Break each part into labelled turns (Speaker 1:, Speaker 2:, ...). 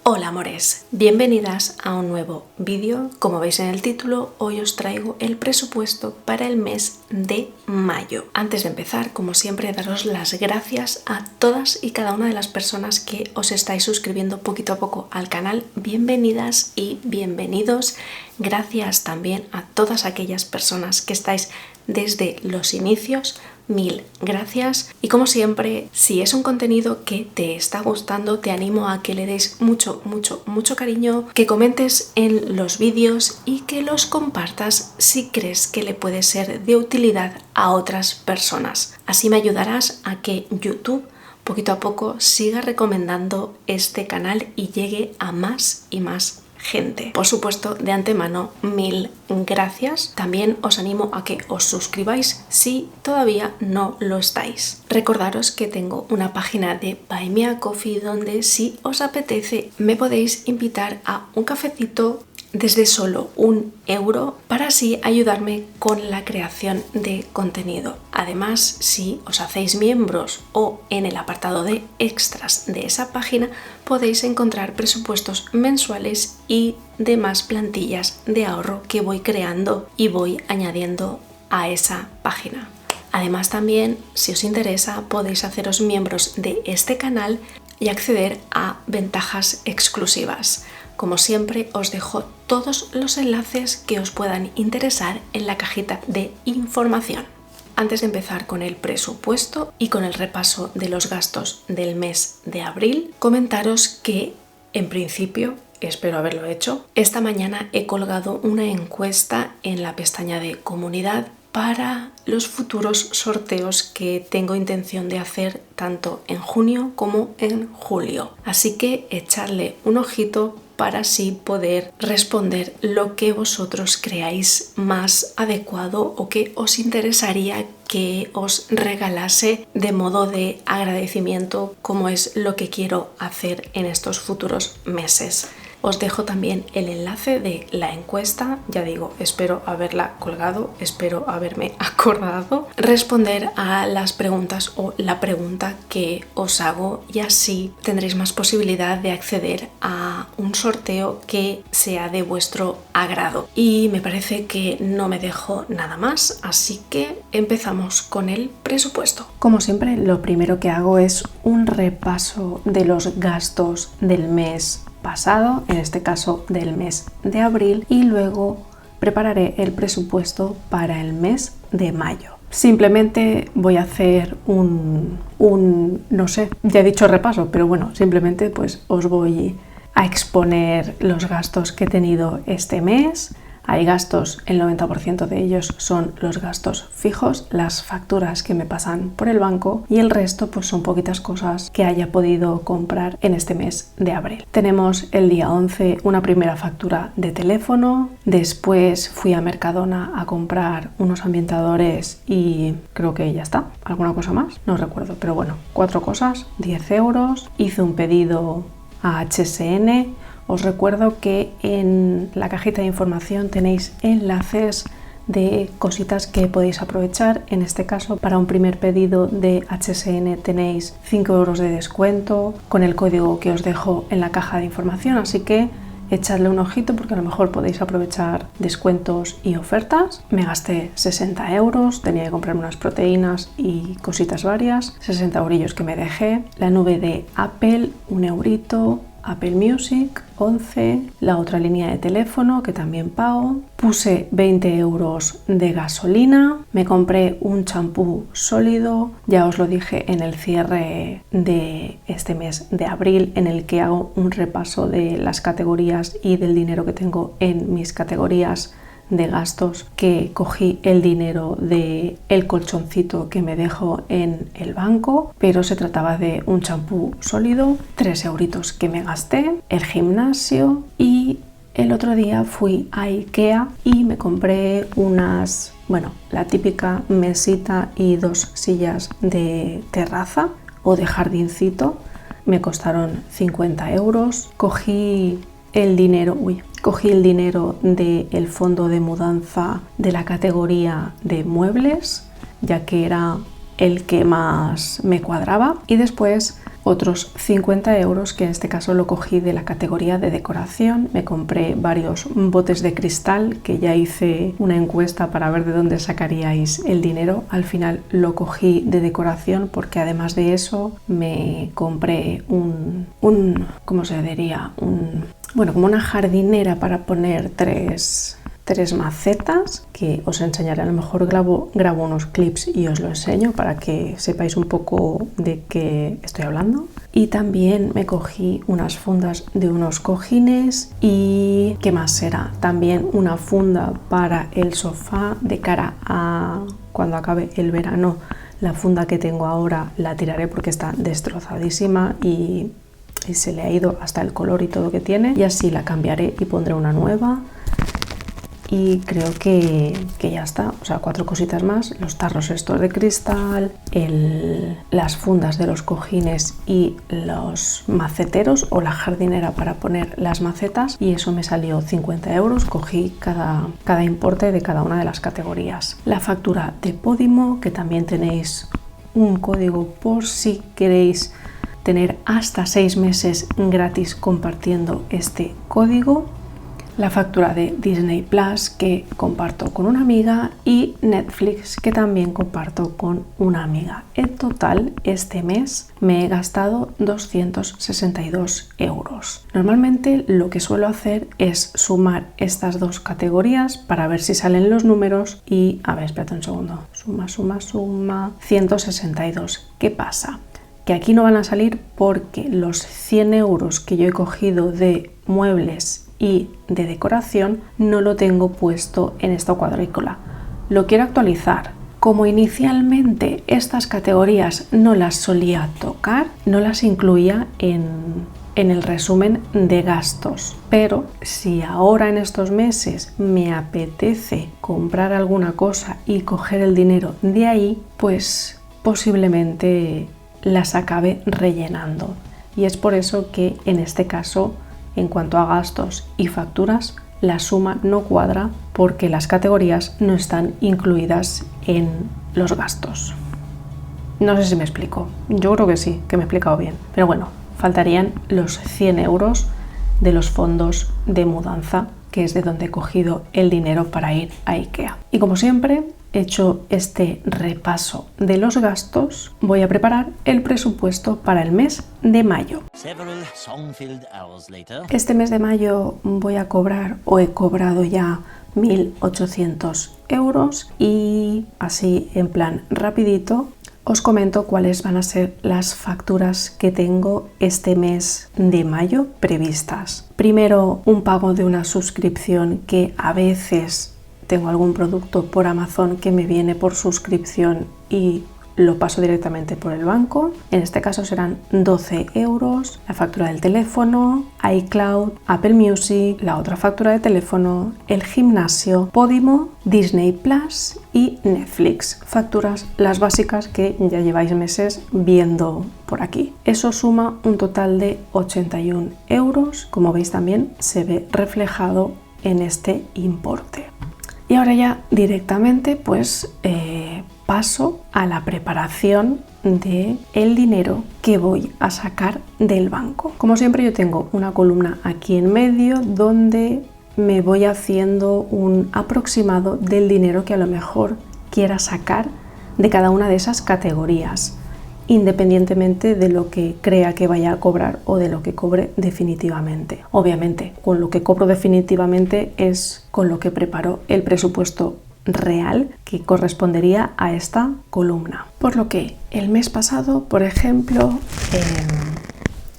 Speaker 1: Hola amores, bienvenidas a un nuevo vídeo. Como veis en el título, hoy os traigo el presupuesto para el mes de mayo. Antes de empezar, como siempre, daros las gracias a todas y cada una de las personas que os estáis suscribiendo poquito a poco al canal. Bienvenidas y bienvenidos. Gracias también a todas aquellas personas que estáis desde los inicios. Mil gracias y como siempre, si es un contenido que te está gustando, te animo a que le deis mucho cariño, que comentes en los vídeos y que los compartas si crees que le puede ser de utilidad a otras personas. Así me ayudarás a que YouTube poquito a poco siga recomendando este canal y llegue a más y más gente. Por supuesto, de antemano, mil gracias. También os animo a que os suscribáis si todavía no lo estáis. Recordaros que tengo una página de Buy Me a Coffee donde si os apetece me podéis invitar a un cafecito desde solo €1 para así ayudarme con la creación de contenido. Además, si os hacéis miembros o en el apartado de extras de esa página podéis encontrar presupuestos mensuales y demás plantillas de ahorro que voy creando y voy añadiendo a esa página. Además también, si os interesa, podéis haceros miembros de este canal y acceder a ventajas exclusivas. Como siempre, os dejo todos los enlaces que os puedan interesar en la cajita de información. Antes de empezar con el presupuesto y con el repaso de los gastos del mes de abril, comentaros que, en principio, espero haberlo hecho, esta mañana he colgado una encuesta en la pestaña de comunidad para los futuros sorteos que tengo intención de hacer tanto en junio como en julio. Así que echadle un ojito para así poder responder lo que vosotros creáis más adecuado o que os interesaría que os regalase de modo de agradecimiento, como es lo que quiero hacer en estos futuros meses. Os dejo también el enlace de la encuesta, ya digo, espero haberla colgado, espero haberme acordado, responder a las preguntas o la pregunta que os hago y así tendréis más posibilidad de acceder a un sorteo que sea de vuestro agrado. Y me parece que no me dejo nada más, así que empezamos con el presupuesto. Como siempre, lo primero que hago es un repaso de los gastos del mes pasado, en este caso del mes de abril, y luego prepararé el presupuesto para el mes de mayo. Simplemente voy a hacer no sé, ya he dicho repaso, pero bueno, simplemente pues os voy a exponer los gastos que he tenido este mes. Hay gastos, el 90% de ellos son los gastos fijos, las facturas que me pasan por el banco, y el resto pues son poquitas cosas que haya podido comprar en este mes de abril. Tenemos el día 11 una primera factura de teléfono, después fui a Mercadona a comprar unos ambientadores y creo que ya está. ¿Alguna cosa más? No recuerdo, pero bueno, 4 cosas, 10 euros. Hice un pedido a HSN. Os recuerdo que en la cajita de información tenéis enlaces de cositas que podéis aprovechar. En este caso, para un primer pedido de HSN tenéis 5 euros de descuento con el código que os dejo en la caja de información, así que echadle un ojito porque a lo mejor podéis aprovechar descuentos y ofertas. Me gasté 60 euros, tenía que comprarme unas proteínas y cositas varias, 60 eurillos que me dejé. La nube de Apple, 1 eurito. Apple Music, 11, la otra línea de teléfono que también pago. Puse 20 euros de gasolina, me compré un champú sólido, ya os lo dije en el cierre de este mes de abril, en el que hago un repaso de las categorías y del dinero que tengo en mis categorías de gastos, que cogí el dinero de el colchoncito que me dejo en el banco, pero se trataba de un champú sólido, 3 euritos que me gasté, el gimnasio, y el otro día fui a IKEA y me compré la típica mesita y 2 sillas de terraza o de jardincito, me costaron 50 euros, cogí el dinero del fondo de mudanza de la categoría de muebles, ya que era el que más me cuadraba, y después otros 50 euros que en este caso lo cogí de la categoría de decoración. Me compré varios botes de cristal, que ya hice una encuesta para ver de dónde sacaríais el dinero. Al final lo cogí de decoración porque además de eso me compré ¿cómo se diría? Como una jardinera para poner tres macetas, que os enseñaré. A lo mejor grabo unos clips y os lo enseño para que sepáis un poco de qué estoy hablando. Y también me cogí unas fundas de unos cojines y ¿qué más será? También una funda para el sofá de cara a cuando acabe el verano. La funda que tengo ahora la tiraré porque está destrozadísima y se le ha ido hasta el color y todo que tiene, y así la cambiaré y pondré una nueva. Y creo que ya está, o sea, 4 cositas más: los tarros estos de cristal, las fundas de los cojines y los maceteros o la jardinera para poner las macetas, y eso me salió 50 euros. Cogí cada importe de cada una de las categorías. La factura de Podimo, que también tenéis un código por si queréis tener hasta 6 meses gratis compartiendo este código. La factura de Disney Plus, que comparto con una amiga, y Netflix, que también comparto con una amiga. En total, este mes me he gastado 262 euros. Normalmente lo que suelo hacer es sumar estas dos categorías para ver si salen los números y, a ver, espérate un segundo, suma, 162. ¿Qué pasa? Que aquí no van a salir porque los 100 euros que yo he cogido de muebles y de decoración no lo tengo puesto en esta cuadrícula. Lo quiero actualizar. Como inicialmente estas categorías no las solía tocar, no las incluía en el resumen de gastos, pero si ahora en estos meses me apetece comprar alguna cosa y coger el dinero de ahí, pues posiblemente las acabe rellenando. Y es por eso que en este caso, en cuanto a gastos y facturas, la suma no cuadra porque las categorías no están incluidas en los gastos. No sé si me explico. Yo creo que sí, que me he explicado bien. Pero bueno, faltarían los 100 euros de los fondos de mudanza, que es de donde he cogido el dinero para ir a IKEA. Y como siempre, hecho este repaso de los gastos, voy a preparar el presupuesto para el mes de mayo. Este mes de mayo voy a cobrar, o he cobrado ya, 1.800 euros, y así en plan rapidito os comento cuáles van a ser las facturas que tengo este mes de mayo previstas. Primero, un pago de una suscripción, que a veces tengo algún producto por Amazon que me viene por suscripción y lo paso directamente por el banco. En este caso serán 12 euros. La factura del teléfono, iCloud, Apple Music, la otra factura de teléfono, el gimnasio, Podimo, Disney Plus y Netflix. Facturas las básicas que ya lleváis meses viendo por aquí. Eso suma un total de 81 euros. Como veis, también se ve reflejado en este importe. Y ahora ya directamente paso a la preparación de el dinero que voy a sacar del banco. Como siempre, yo tengo una columna aquí en medio donde me voy haciendo un aproximado del dinero que a lo mejor quiera sacar de cada una de esas categorías, independientemente de lo que crea que vaya a cobrar o de lo que cobre definitivamente. Obviamente, con lo que cobro definitivamente es con lo que preparo el presupuesto real que correspondería a esta columna. Por lo que el mes pasado, por ejemplo,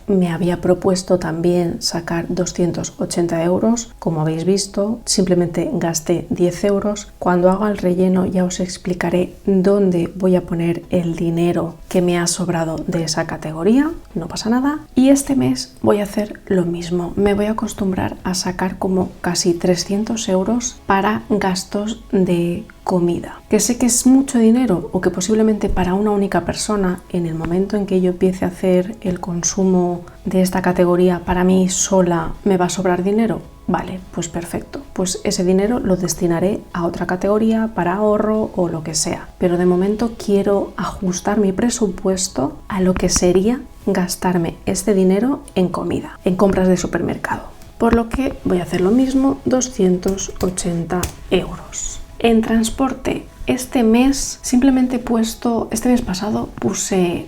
Speaker 1: me había propuesto también sacar 280 euros. Como habéis visto, simplemente gasté 10 euros. Cuando haga el relleno ya os explicaré dónde voy a poner el dinero que me ha sobrado de esa categoría. No pasa nada. Y este mes voy a hacer lo mismo. Me voy a acostumbrar a sacar como casi 300 euros para gastos de comida. Que sé que es mucho dinero o que posiblemente para una única persona, en el momento en que yo empiece a hacer el consumo de esta categoría, para mí sola me va a sobrar dinero. Vale, pues perfecto. Pues ese dinero lo destinaré a otra categoría para ahorro o lo que sea. Pero de momento quiero ajustar mi presupuesto a lo que sería gastarme este dinero en comida, en compras de supermercado. Por lo que voy a hacer lo mismo, 280 euros. En transporte, este mes simplemente he puesto, este mes pasado puse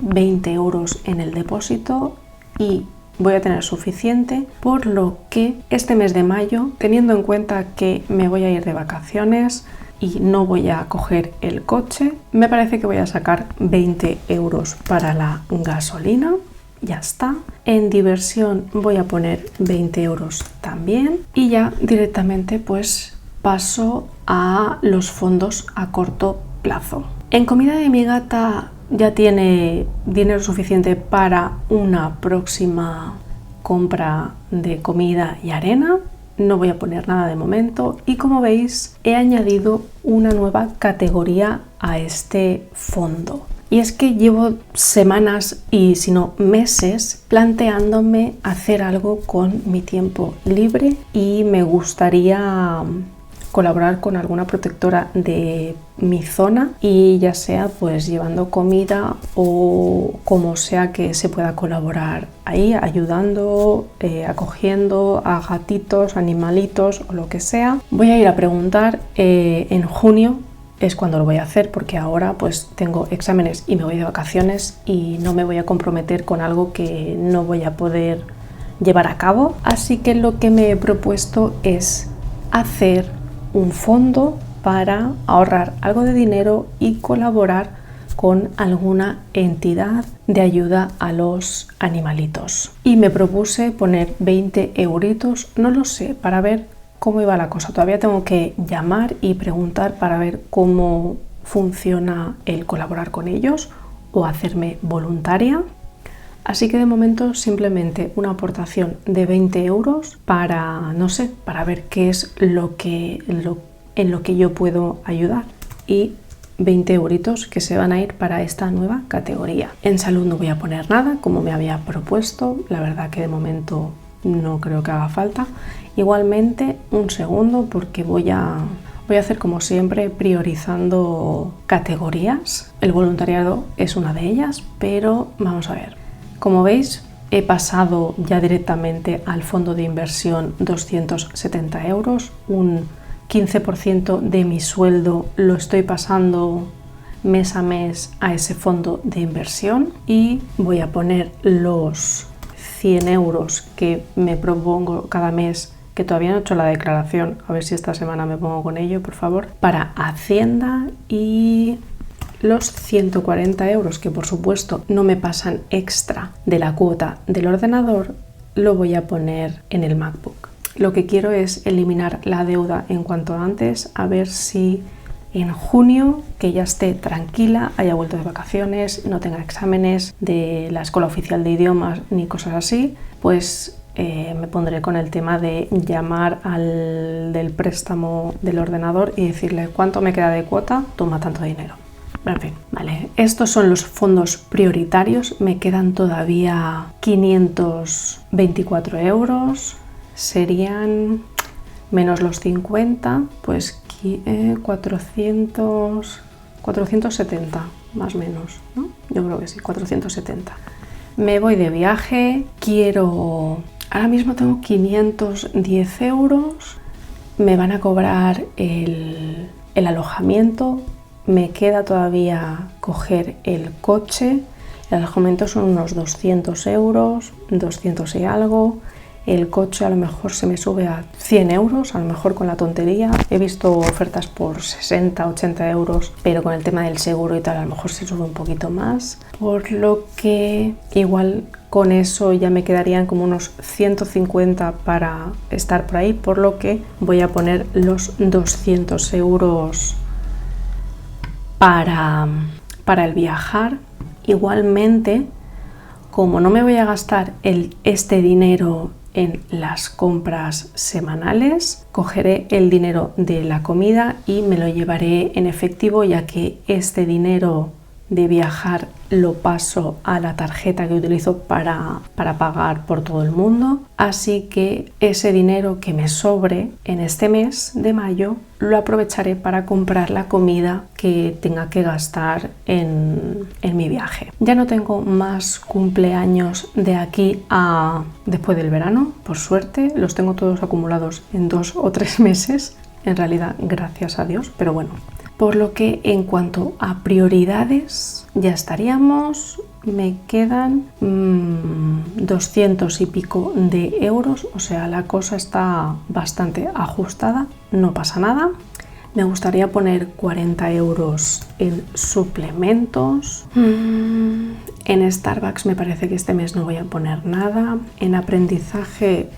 Speaker 1: 20 euros en el depósito y voy a tener suficiente, por lo que este mes de mayo, teniendo en cuenta que me voy a ir de vacaciones y no voy a coger el coche, me parece que voy a sacar 20 euros para la gasolina. Ya está. En diversión voy a poner 20 euros también y ya directamente pues paso a los fondos a corto plazo. En comida de mi gata ya tiene dinero suficiente para una próxima compra de comida y arena. No voy a poner nada de momento y como veis he añadido una nueva categoría a este fondo. Y es que llevo semanas y si no meses planteándome hacer algo con mi tiempo libre y me gustaría colaborar con alguna protectora de mi zona y ya sea pues llevando comida o como sea que se pueda colaborar ahí, ayudando, acogiendo a gatitos, animalitos o lo que sea. Voy a ir a preguntar en junio. Es cuando lo voy a hacer porque ahora pues tengo exámenes y me voy de vacaciones y no me voy a comprometer con algo que no voy a poder llevar a cabo. Así que lo que me he propuesto es hacer un fondo para ahorrar algo de dinero y colaborar con alguna entidad de ayuda a los animalitos. Y me propuse poner 20 euritos, no lo sé, para ver cómo iba la cosa. Todavía tengo que llamar y preguntar para ver cómo funciona el colaborar con ellos o hacerme voluntaria. Así que de momento simplemente una aportación de 20 euros para, no sé, para ver qué es en lo que yo puedo ayudar. Y 20 euritos que se van a ir para esta nueva categoría. En salud no voy a poner nada como me había propuesto. La verdad que de momento no creo que haga falta. Igualmente, un segundo porque voy a hacer como siempre priorizando categorías. El voluntariado es una de ellas, pero vamos a ver. Como veis, he pasado ya directamente al fondo de inversión 270 euros, un 15% de mi sueldo lo estoy pasando mes a mes a ese fondo de inversión y voy a poner los 100 euros que me propongo cada mes, que todavía no he hecho la declaración, a ver si esta semana me pongo con ello, por favor, para Hacienda, y los 140 euros que por supuesto no me pasan extra de la cuota del ordenador, lo voy a poner en el MacBook. Lo que quiero es eliminar la deuda en cuanto antes, a ver si en junio, que ya esté tranquila, haya vuelto de vacaciones, no tenga exámenes de la Escuela Oficial de Idiomas ni cosas así, pues me pondré con el tema de llamar al del préstamo del ordenador y decirle cuánto me queda de cuota, toma tanto dinero. En fin, vale, estos son los fondos prioritarios, me quedan todavía 524 euros, serían menos los 50, pues 470 más o menos, ¿no? Yo creo que sí, 470. Me voy de viaje, ahora mismo tengo 510 euros, me van a cobrar el alojamiento, me queda todavía coger el coche, el alojamiento son unos 200 euros, 200 y algo. El coche a lo mejor se me sube a 100 euros, a lo mejor con la tontería. He visto ofertas por 60, 80 euros, pero con el tema del seguro y tal a lo mejor se sube un poquito más. Por lo que igual con eso ya me quedarían como unos 150 para estar por ahí, por lo que voy a poner los 200 euros para el viajar. Igualmente, como no me voy a gastar este dinero en las compras semanales. Cogeré el dinero de la comida y me lo llevaré en efectivo, ya que este dinero de viajar lo paso a la tarjeta que utilizo para pagar por todo el mundo. Así que ese dinero que me sobre en este mes de mayo lo aprovecharé para comprar la comida que tenga que gastar en mi viaje. Ya no tengo más cumpleaños de aquí a después del verano, por suerte. Los tengo todos acumulados en 2 o 3 meses, en realidad, gracias a Dios, pero bueno. Por lo que en cuanto a prioridades ya estaríamos, me quedan 200 y pico de euros, o sea, la cosa está bastante ajustada, no pasa nada. Me gustaría poner 40 euros en suplementos. En Starbucks me parece que este mes no voy a poner nada. En aprendizaje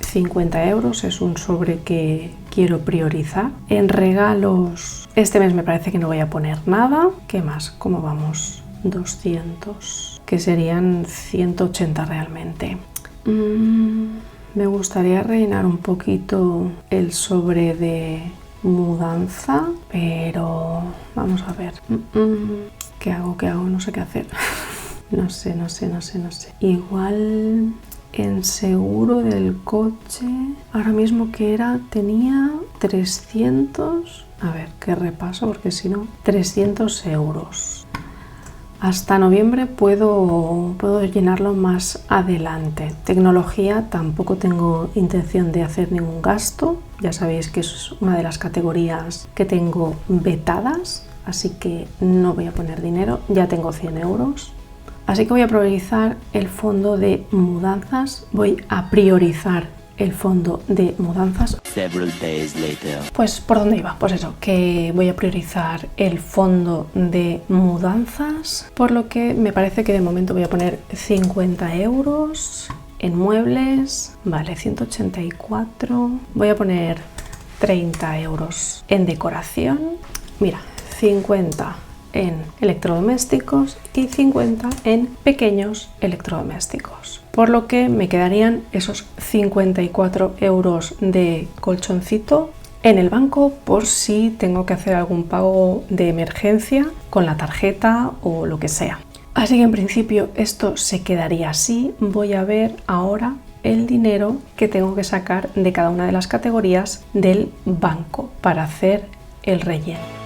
Speaker 1: 50 euros es un sobre que quiero priorizar. En regalos este mes me parece que no voy a poner nada. ¿Qué más? ¿Cómo vamos? 200, que serían 180 realmente. Me gustaría rellenar un poquito el sobre de mudanza, pero vamos a ver. ¿Qué hago? No sé qué hacer. No sé. Igual en seguro del coche, ahora mismo tenía 300, a ver, que repaso porque si no, 300 euros. Hasta noviembre puedo llenarlo más adelante. Tecnología tampoco tengo intención de hacer ningún gasto. Ya sabéis que es una de las categorías que tengo vetadas, así que no voy a poner dinero. Ya tengo 100 euros. Así que voy a priorizar el fondo de mudanzas. Pues, ¿por dónde iba? Pues eso, que voy a priorizar el fondo de mudanzas, por lo que me parece que de momento voy a poner 50 euros en muebles, vale, 184. Voy a poner 30 euros en decoración, mira, 50 en electrodomésticos y 50 en pequeños electrodomésticos. Por lo que me quedarían esos 54 euros de colchoncito en el banco por si tengo que hacer algún pago de emergencia con la tarjeta o lo que sea. Así que en principio esto se quedaría así. Voy a ver ahora el dinero que tengo que sacar de cada una de las categorías del banco para hacer el relleno.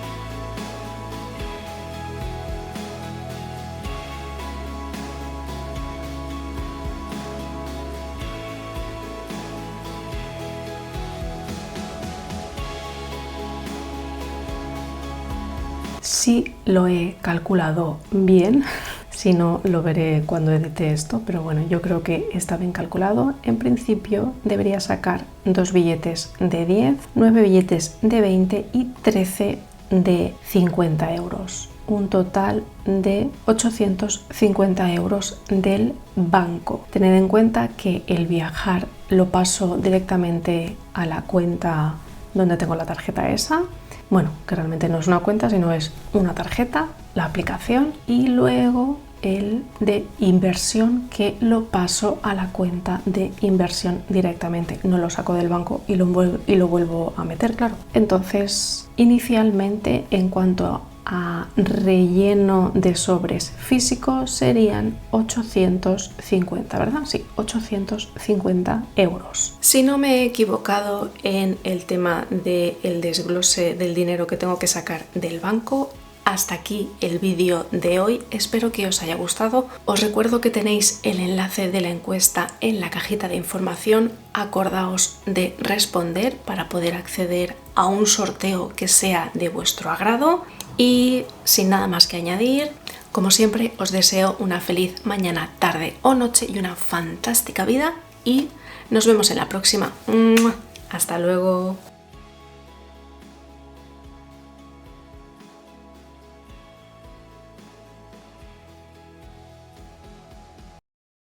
Speaker 1: Sí lo he calculado bien, si no lo veré cuando edite esto, pero bueno, yo creo que está bien calculado. En principio debería sacar 2 billetes de 10, 9 billetes de 20 y 13 de 50 euros. Un total de 850 euros del banco. Tened en cuenta que el viajar lo paso directamente a la cuenta donde tengo la tarjeta esa. Bueno, que realmente no es una cuenta, sino es una tarjeta, la aplicación, y luego el de inversión, que lo paso a la cuenta de inversión directamente. No lo saco del banco y lo vuelvo a meter, claro. Entonces, inicialmente, en cuanto a relleno de sobres físicos, serían 850, ¿verdad? Sí, 850 euros. Si no me he equivocado en el tema del desglose del dinero que tengo que sacar del banco. Hasta aquí el vídeo de hoy, espero que os haya gustado. Os recuerdo que tenéis el enlace de la encuesta en la cajita de información. Acordaos de responder para poder acceder a un sorteo que sea de vuestro agrado. Y sin nada más que añadir, como siempre os deseo una feliz mañana, tarde o noche y una fantástica vida, y nos vemos en la próxima. ¡Hasta luego!